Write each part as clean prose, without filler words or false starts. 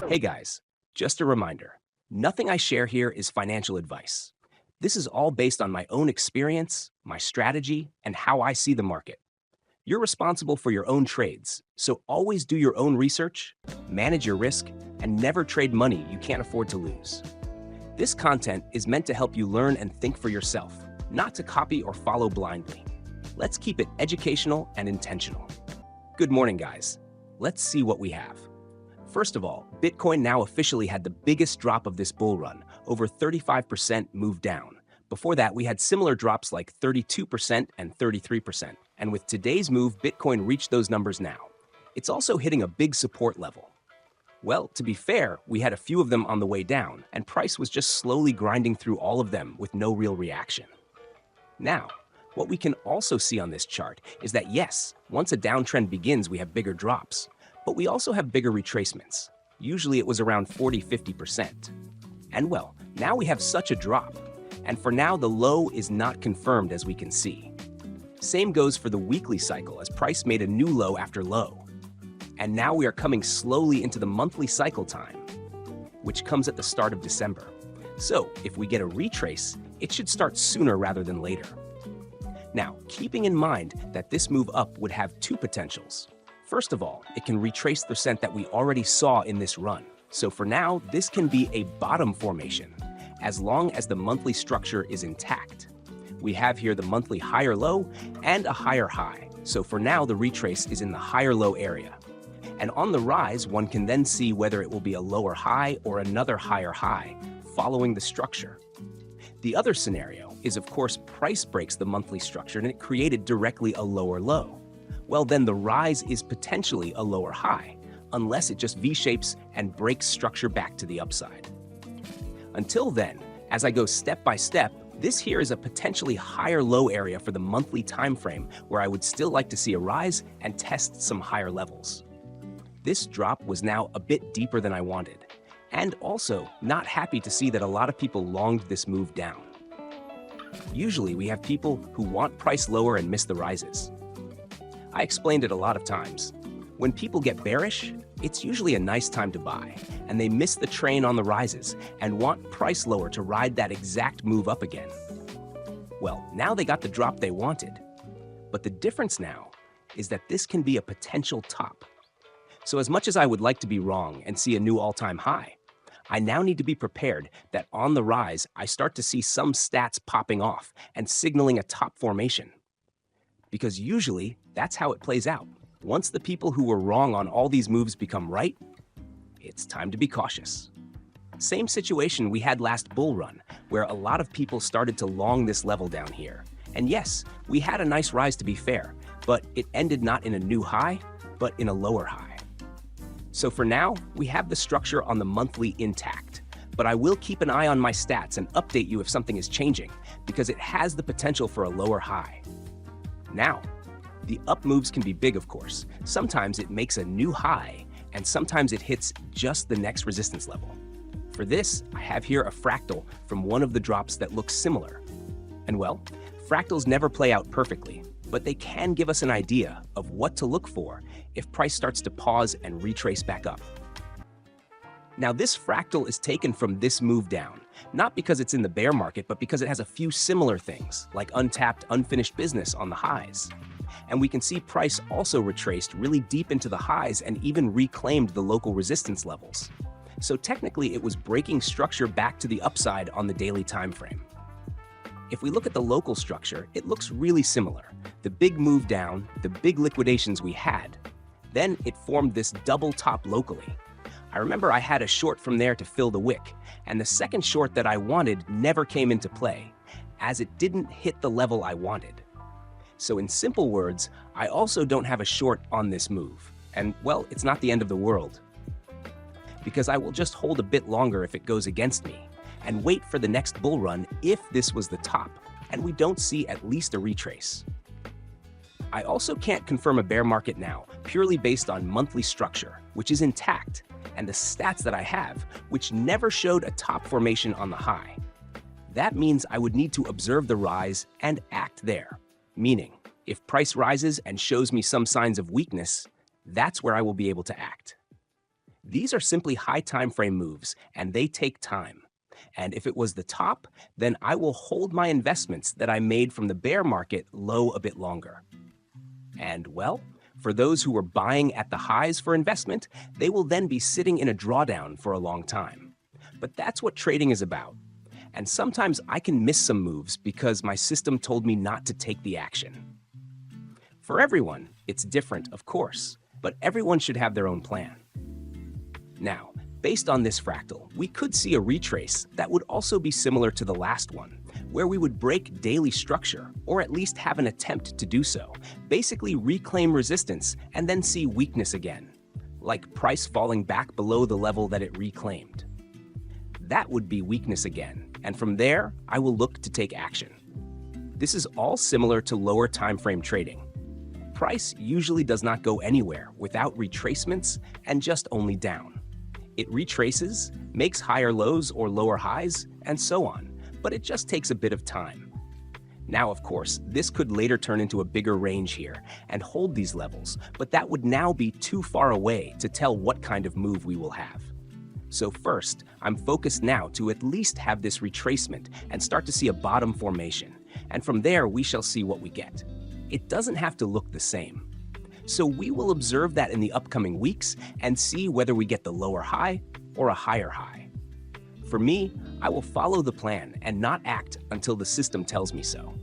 Hey guys, just a reminder, nothing I share here is financial advice. This is all based on my own experience, my strategy, and how I see the market. You're responsible for your own trades, so always do your own research, manage your risk, and never trade money you can't afford to lose. This content is meant to help you learn and think for yourself, not to copy or follow blindly. Let's keep it educational and intentional. Good morning, guys. Let's see what we have. First of all, Bitcoin now officially had the biggest drop of this bull run, over 35% moved down. Before that, we had similar drops like 32% and 33%. And with today's move, Bitcoin reached those numbers now. It's also hitting a big support level. Well, to be fair, we had a few of them on the way down, and price was just slowly grinding through all of them with no real reaction. Now, what we can also see on this chart is that yes, once a downtrend begins, we have bigger drops. But we also have bigger retracements. Usually it was around 40–50%. And well, now we have such a drop. And for now, the low is not confirmed as we can see. Same goes for the weekly cycle as price made a new low after low. And now we are coming slowly into the monthly cycle time, which comes at the start of December. So if we get a retrace, it should start sooner rather than later. Now, keeping in mind that this move up would have two potentials. First of all, it can retrace the descent that we already saw in this run. So for now, this can be a bottom formation, as long as the monthly structure is intact. We have here the monthly higher low and a higher high. So for now, the retrace is in the higher low area. And on the rise, one can then see whether it will be a lower high or another higher high, following the structure. The other scenario is, of course, price breaks the monthly structure and it created directly a lower low. Well, then the rise is potentially a lower high, unless it just V-shapes and breaks structure back to the upside. Until then, as I go step by step, this here is a potentially higher low area for the monthly time frame where I would still like to see a rise and test some higher levels. This drop was now a bit deeper than I wanted, and also not happy to see that a lot of people longed this move down. Usually we have people who want price lower and miss the rises. I explained it a lot of times. When people get bearish, it's usually a nice time to buy, and they miss the train on the rises and want price lower to ride that exact move up again. Well, now they got the drop they wanted. But the difference now is that this can be a potential top. So as much as I would like to be wrong and see a new all-time high, I now need to be prepared that on the rise, I start to see some stats popping off and signaling a top formation. Because usually, that's how it plays out. Once the people who were wrong on all these moves become right, it's time to be cautious. Same situation we had last bull run, where a lot of people started to long this level down here. And yes, we had a nice rise to be fair, but it ended not in a new high, but in a lower high. So for now, we have the structure on the monthly intact, but I will keep an eye on my stats and update you if something is changing, because it has the potential for a lower high. Now, the up moves can be big, of course. Sometimes it makes a new high, and sometimes it hits just the next resistance level. For this, I have here a fractal from one of the drops that looks similar. And well, fractals never play out perfectly, but they can give us an idea of what to look for if price starts to pause and retrace back up. Now, this fractal is taken from this move down, not because it's in the bear market, but because it has a few similar things, like untapped, unfinished business on the highs. And we can see price also retraced really deep into the highs and even reclaimed the local resistance levels. So technically, it was breaking structure back to the upside on the daily time frame. If we look at the local structure, it looks really similar. The big move down, the big liquidations we had. Then it formed this double top locally. I remember I had a short from there to fill the wick, and the second short that I wanted never came into play, as it didn't hit the level I wanted. So in simple words, I also don't have a short on this move. And well, it's not the end of the world. Because I will just hold a bit longer if it goes against me, and wait for the next bull run if this was the top, and we don't see at least a retrace. I also can't confirm a bear market now, purely based on monthly structure, which is intact, and the stats that I have, which never showed a top formation on the high. That means I would need to observe the rise and act there. Meaning, if price rises and shows me some signs of weakness, that's where I will be able to act. These are simply high time frame moves, and they take time. And if it was the top, then I will hold my investments that I made from the bear market low a bit longer. And well, for those who were buying at the highs for investment, they will then be sitting in a drawdown for a long time. But that's what trading is about. And sometimes I can miss some moves because my system told me not to take the action. For everyone, it's different, of course, but everyone should have their own plan. Now, based on this fractal, we could see a retrace that would also be similar to the last one, where we would break daily structure, or at least have an attempt to do so, basically reclaim resistance and then see weakness again, like price falling back below the level that it reclaimed. That would be weakness again, and from there, I will look to take action. This is all similar to lower time frame trading. Price usually does not go anywhere without retracements and just only down. It retraces, makes higher lows or lower highs, and so on, but it just takes a bit of time. Now, of course, this could later turn into a bigger range here and hold these levels, but that would now be too far away to tell what kind of move we will have. So first, I'm focused now to at least have this retracement and start to see a bottom formation, and from there we shall see what we get. It doesn't have to look the same. So we will observe that in the upcoming weeks and see whether we get the lower high or a higher high. For me, I will follow the plan and not act until the system tells me so.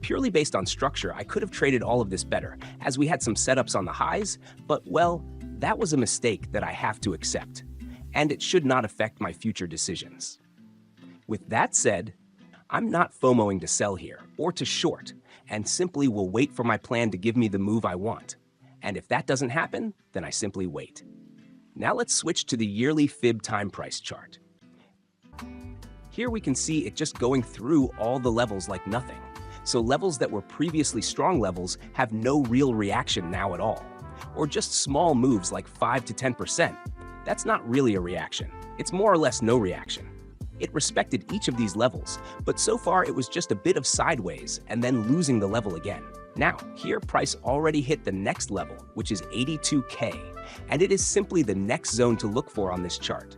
Purely based on structure, I could have traded all of this better, as we had some setups on the highs, but well, that was a mistake that I have to accept, and it should not affect my future decisions. With that said, I'm not FOMOing to sell here or to short, and simply will wait for my plan to give me the move I want. And if that doesn't happen, then I simply wait. Now let's switch to the yearly fib time price chart. Here we can see it just going through all the levels like nothing. So levels that were previously strong levels have no real reaction now at all. Or just small moves like 5 to 10%. That's not really a reaction. It's more or less no reaction. It respected each of these levels, but so far it was just a bit of sideways and then losing the level again. Now, here price already hit the next level, which is 82K, and it is simply the next zone to look for on this chart.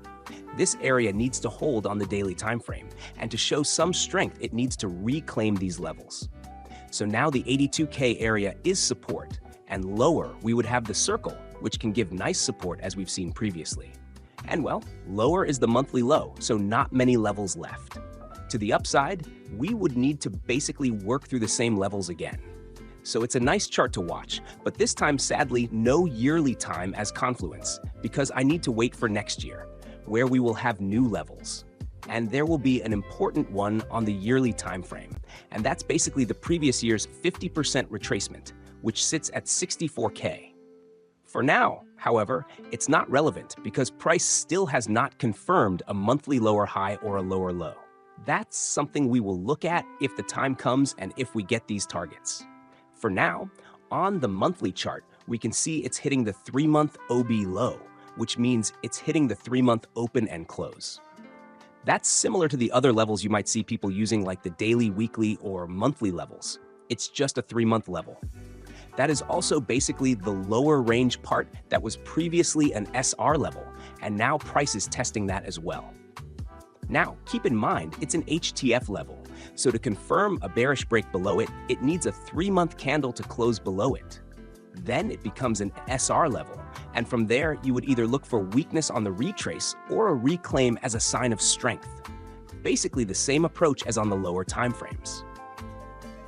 This area needs to hold on the daily time frame, and to show some strength, it needs to reclaim these levels. So now the 82K area is support, and lower we would have the circle, which can give nice support as we've seen previously. And well, lower is the monthly low, so not many levels left. To the upside, we would need to basically work through the same levels again. So it's a nice chart to watch, but this time sadly no yearly time as confluence, because I need to wait for next year, where we will have new levels. And there will be an important one on the yearly time frame, and that's basically the previous year's 50% retracement, which sits at 64K. For now, however, it's not relevant because price still has not confirmed a monthly lower high or a lower low. That's something we will look at if the time comes and if we get these targets. For now, on the monthly chart, we can see it's hitting the 3-month OB low, which means it's hitting the 3-month open and close. That's similar to the other levels you might see people using like the daily, weekly, or monthly levels. It's just a 3-month level. That is also basically the lower range part that was previously an SR level, and now price is testing that as well. Now, keep in mind, it's an HTF level, so to confirm a bearish break below it, it needs a 3-month candle to close below it. Then it becomes an SR level, and from there you would either look for weakness on the retrace or a reclaim as a sign of strength. Basically the same approach as on the lower time frames.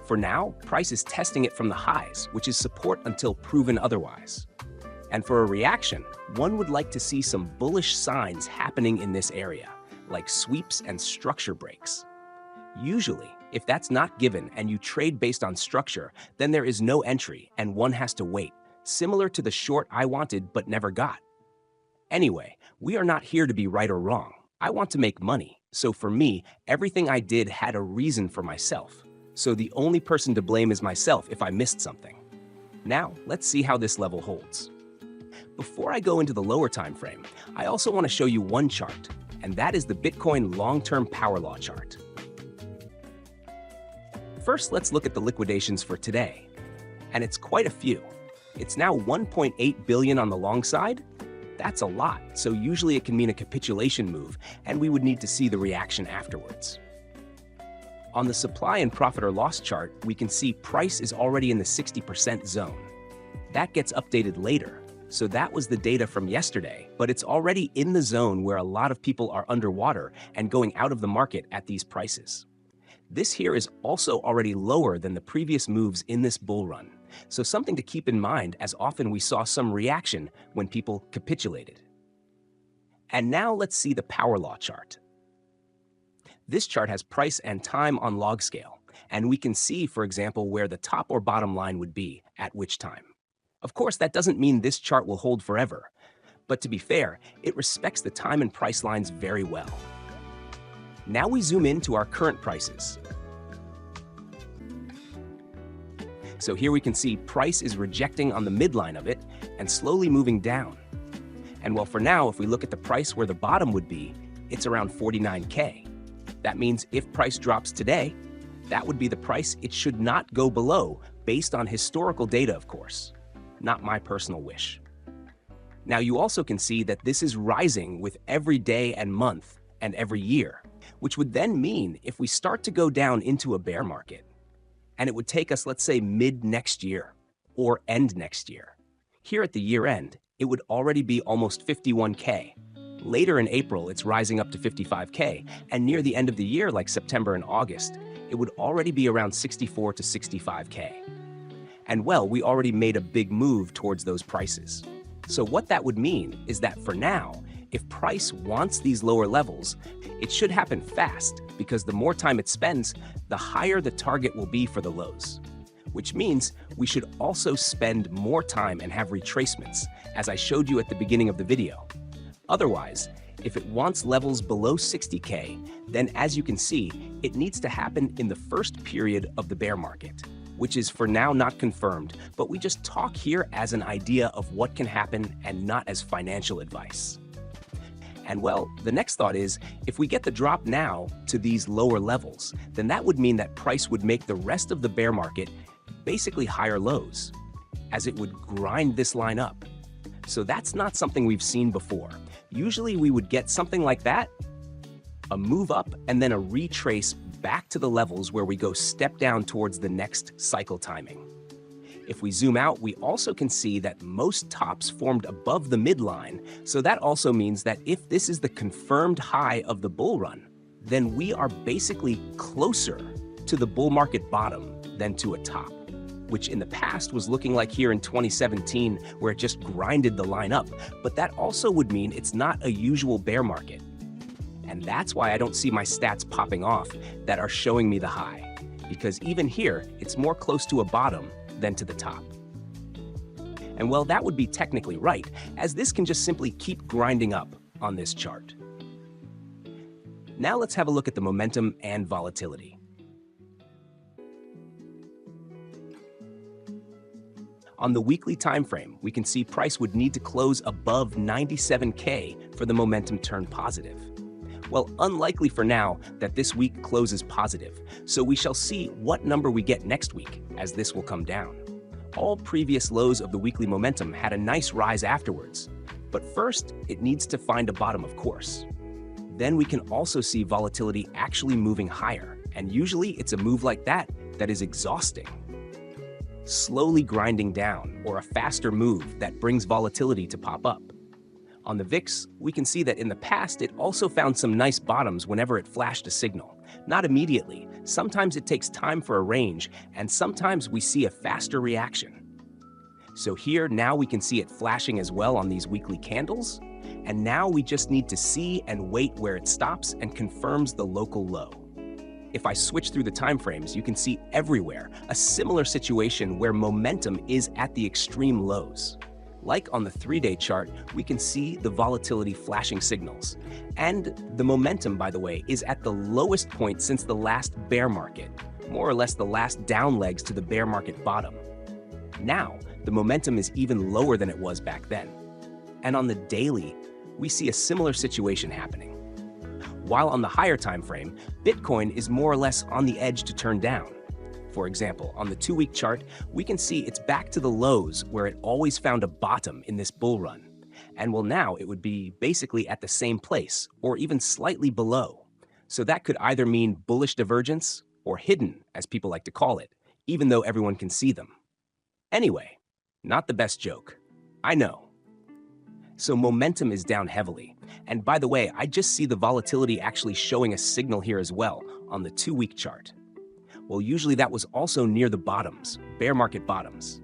For now, price is testing it from the highs, which is support until proven otherwise. And for a reaction, one would like to see some bullish signs happening in this area, like sweeps and structure breaks. Usually, if that's not given and you trade based on structure, then there is no entry and one has to wait, similar to the short I wanted but never got. Anyway, we are not here to be right or wrong. I want to make money, so for me, everything I did had a reason for myself. So the only person to blame is myself if I missed something. Now, let's see how this level holds. Before I go into the lower time frame, I also want to show you one chart, and that is the Bitcoin long-term power law chart. First, let's look at the liquidations for today. And it's quite a few. It's now 1.8 billion on the long side. That's a lot, so usually it can mean a capitulation move, and we would need to see the reaction afterwards. On the supply and profit or loss chart, we can see price is already in the 60% zone. That gets updated later, so that was the data from yesterday, but it's already in the zone where a lot of people are underwater and going out of the market at these prices. This here is also already lower than the previous moves in this bull run, so something to keep in mind, as often we saw some reaction when people capitulated. And now let's see the power law chart. This chart has price and time on log scale, and we can see, for example, where the top or bottom line would be at which time. Of course, that doesn't mean this chart will hold forever, but to be fair, it respects the time and price lines very well. Now we zoom in to our current prices. So here we can see price is rejecting on the midline of it and slowly moving down. And well, for now, if we look at the price where the bottom would be, it's around 49K. That means if price drops today, that would be the price it should not go below, based on historical data, of course, not my personal wish. Now you also can see that this is rising with every day and month and every year, which would then mean if we start to go down into a bear market, and it would take us, let's say, mid next year or end next year. Here at the year end, it would already be almost 51K. Later in April, it's rising up to 55K, and near the end of the year, like September and August, it would already be around 64 to 65K. And well, we already made a big move towards those prices. So what that would mean is that for now, if price wants these lower levels, it should happen fast, because the more time it spends, the higher the target will be for the lows. Which means we should also spend more time and have retracements, as I showed you at the beginning of the video. Otherwise, if it wants levels below 60K, then as you can see, it needs to happen in the first period of the bear market, which is for now not confirmed, but we just talk here as an idea of what can happen and not as financial advice. And well, the next thought is, if we get the drop now to these lower levels, then that would mean that price would make the rest of the bear market basically higher lows, as it would grind this line up. So that's not something we've seen before. Usually we would get something like that, a move up, and then a retrace back to the levels where we go step down towards the next cycle timing. If we zoom out, we also can see that most tops formed above the midline, so that also means that if this is the confirmed high of the bull run, then we are basically closer to the bull market bottom than to a top, which in the past was looking like here in 2017, where it just grinded the line up, but that also would mean it's not a usual bear market. And that's why I don't see my stats popping off that are showing me the high, because even here, it's more close to a bottom than to the top. And well, that would be technically right, as this can just simply keep grinding up on this chart. Now let's have a look at the momentum and volatility. On the weekly time frame, we can see price would need to close above 97K for the momentum turn positive. Well, unlikely for now that this week closes positive, so we shall see what number we get next week, as this will come down. All previous lows of the weekly momentum had a nice rise afterwards, but first it needs to find a bottom, of course. Then we can also see volatility actually moving higher, and usually it's a move like that that is exhausting. Slowly grinding down, or a faster move that brings volatility to pop up. On the VIX, we can see that in the past it also found some nice bottoms whenever it flashed a signal. Not immediately, sometimes it takes time for a range, and sometimes we see a faster reaction. So here, now we can see it flashing as well on these weekly candles, and now we just need to see and wait where it stops and confirms the local low. If I switch through the time frames, you can see everywhere a similar situation where momentum is at the extreme lows. Like on the 3-day chart, we can see the volatility flashing signals. And the momentum, by the way, is at the lowest point since the last bear market, more or less the last down legs to the bear market bottom. Now, the momentum is even lower than it was back then. And on the daily, we see a similar situation happening. While on the higher time frame, Bitcoin is more or less on the edge to turn down. For example, on the 2-week chart, we can see it's back to the lows where it always found a bottom in this bull run. And well, now it would be basically at the same place or even slightly below. So that could either mean bullish divergence or hidden, as people like to call it, even though everyone can see them. Anyway, not the best joke. I know. So momentum is down heavily. And by the way, I just see the volatility actually showing a signal here as well on the 2-week chart. Well, usually that was also near the bottoms, bear market bottoms.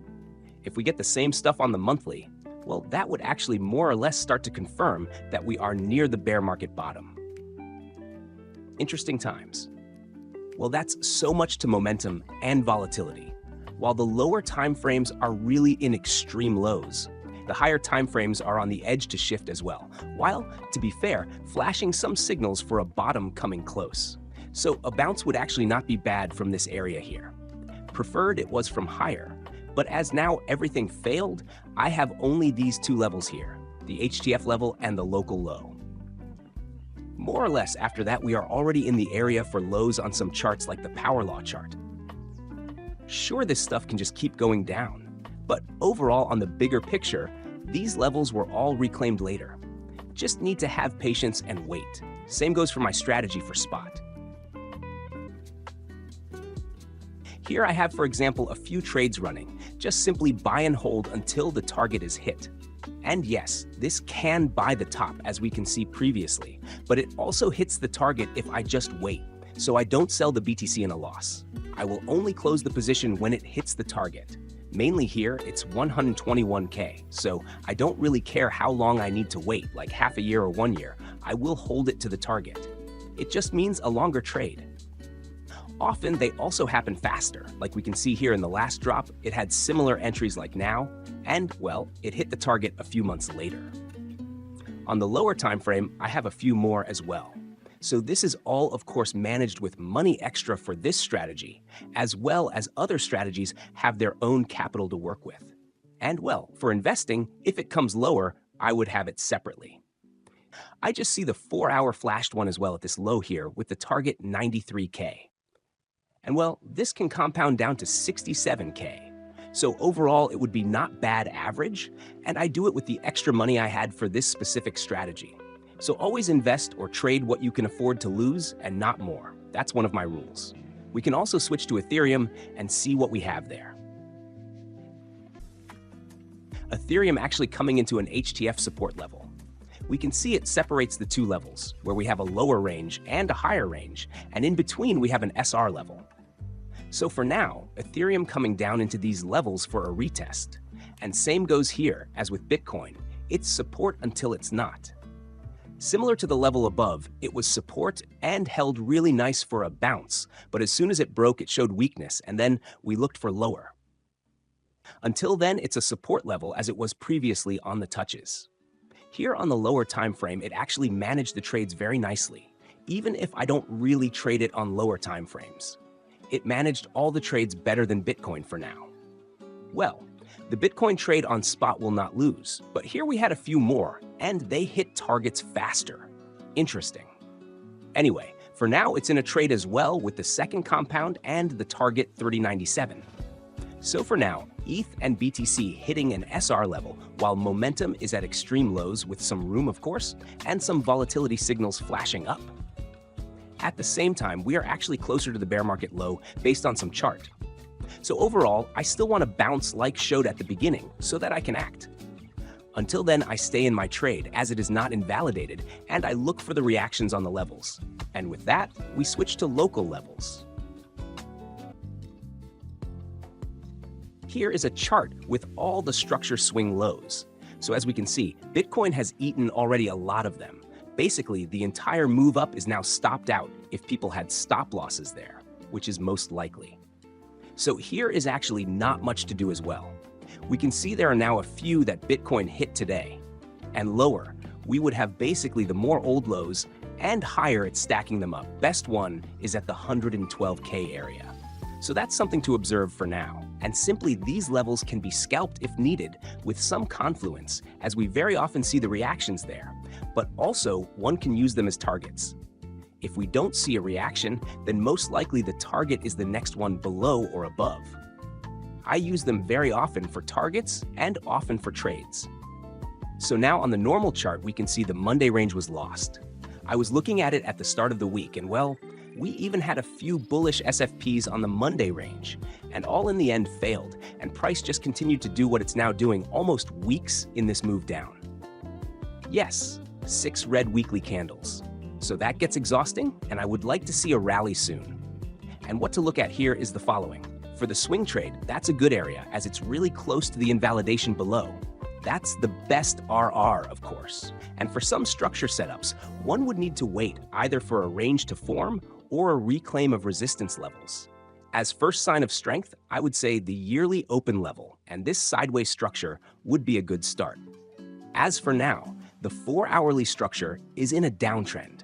If we get the same stuff on the monthly, well, that would actually more or less start to confirm that we are near the bear market bottom. Interesting times. Well, that's so much to momentum and volatility. While the lower time frames are really in extreme lows, the higher time frames are on the edge to shift as well, while, to be fair, flashing some signals for a bottom coming close. So a bounce would actually not be bad from this area here. Preferred it was from higher, but as now everything failed, I have only these two levels here, the HTF level and the local low. More or less after that, we are already in the area for lows on some charts like the power law chart. Sure, this stuff can just keep going down, but overall on the bigger picture, these levels were all reclaimed later. Just need to have patience and wait. Same goes for my strategy for spot. Here I have, for example, a few trades running, just simply buy and hold until the target is hit. And yes, this can buy the top as we can see previously, but it also hits the target if I just wait, so I don't sell the BTC in a loss. I will only close the position when it hits the target. Mainly here, it's 121K, so I don't really care how long I need to wait, like half a year or 1 year. I will hold it to the target. It just means a longer trade. Often, they also happen faster. Like we can see here in the last drop, it had similar entries like now, and, well, it hit the target a few months later. On the lower time frame, I have a few more as well. So this is all, of course, managed with money extra for this strategy, as well as other strategies have their own capital to work with. And, well, for investing, if it comes lower, I would have it separately. I just see the 4-hour flashed one as well at this low here with the target 93K. And well, this can compound down to 67K. So overall, it would be not bad average, and I do it with the extra money I had for this specific strategy. So always invest or trade what you can afford to lose and not more. That's one of my rules. We can also switch to Ethereum and see what we have there. Ethereum actually coming into an HTF support level. We can see it separates the two levels, where we have a lower range and a higher range, and in between we have an SR level. So for now, Ethereum coming down into these levels for a retest. And same goes here as with Bitcoin. It's support until it's not. Similar to the level above, it was support and held really nice for a bounce, but as soon as it broke, it showed weakness, and then we looked for lower. Until then, it's a support level as it was previously on the touches. Here on the lower time frame, it actually managed the trades very nicely, even if I don't really trade it on lower time frames. It managed all the trades better than Bitcoin for now. Well, the Bitcoin trade on spot will not lose, but here we had a few more, and they hit targets faster. Interesting. Anyway, for now it's in a trade as well with the second compound and the target 3097. So for now, ETH and BTC hitting an SR level, while momentum is at extreme lows with some room, of course, and some volatility signals flashing up. At the same time, we are actually closer to the bear market low based on some chart. So overall, I still want to bounce like showed at the beginning so that I can act. Until then, I stay in my trade as it is not invalidated, and I look for the reactions on the levels. And with that, we switch to local levels. Here is a chart with all the structure swing lows. So as we can see, Bitcoin has eaten already a lot of them. Basically, the entire move up is now stopped out if people had stop losses there, which is most likely. So here is actually not much to do as well. We can see there are now a few that Bitcoin hit today. And lower, we would have basically the more old lows and higher it's stacking them up. Best one is at the 112K area. So that's something to observe for now. And simply these levels can be scalped if needed with some confluence, as we very often see the reactions there. But also, one can use them as targets. If we don't see a reaction, then most likely the target is the next one below or above. I use them very often for targets and often for trades. So now on the normal chart, we can see the Monday range was lost. I was looking at it at the start of the week, and well, we even had a few bullish SFPs on the Monday range, and all in the end failed, and price just continued to do what it's now doing almost weeks in this move down. Yes, 6 red weekly candles. So that gets exhausting, and I would like to see a rally soon. And what to look at here is the following. For the swing trade, that's a good area, as it's really close to the invalidation below. That's the best RR, of course. And for some structure setups, one would need to wait either for a range to form or a reclaim of resistance levels. As first sign of strength, I would say the yearly open level, and this sideways structure would be a good start. As for now, the 4-hourly structure is in a downtrend.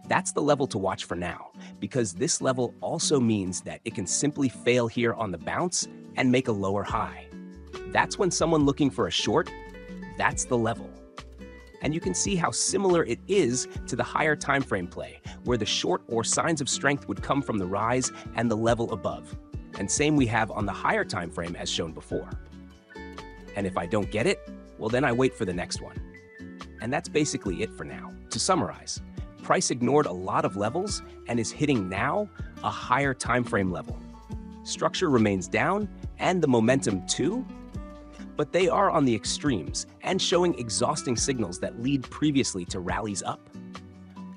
That's the level to watch for now, because this level also means that it can simply fail here on the bounce and make a lower high. That's when someone looking for a short, that's the level. And you can see how similar it is to the higher time frame play, where the short or signs of strength would come from the rise and the level above. And same we have on the higher time frame as shown before. And if I don't get it, well then I wait for the next one. And that's basically it for now. To summarize, price ignored a lot of levels and is hitting now a higher time frame level. Structure remains down and the momentum too, but they are on the extremes and showing exhausting signals that lead previously to rallies up.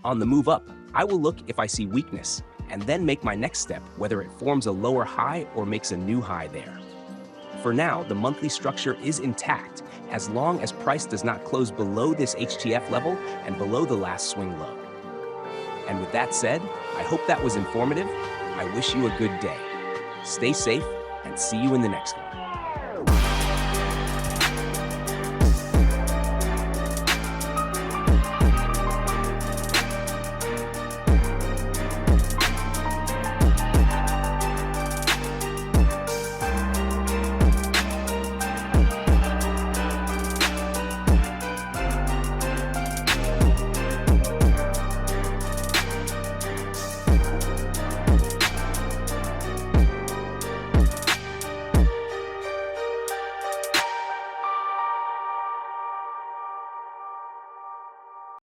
On the move up, I will look if I see weakness and then make my next step, whether it forms a lower high or makes a new high there. For now, the monthly structure is intact as long as price does not close below this HTF level and below the last swing low. And with that said, I hope that was informative. I wish you a good day. Stay safe and see you in the next one.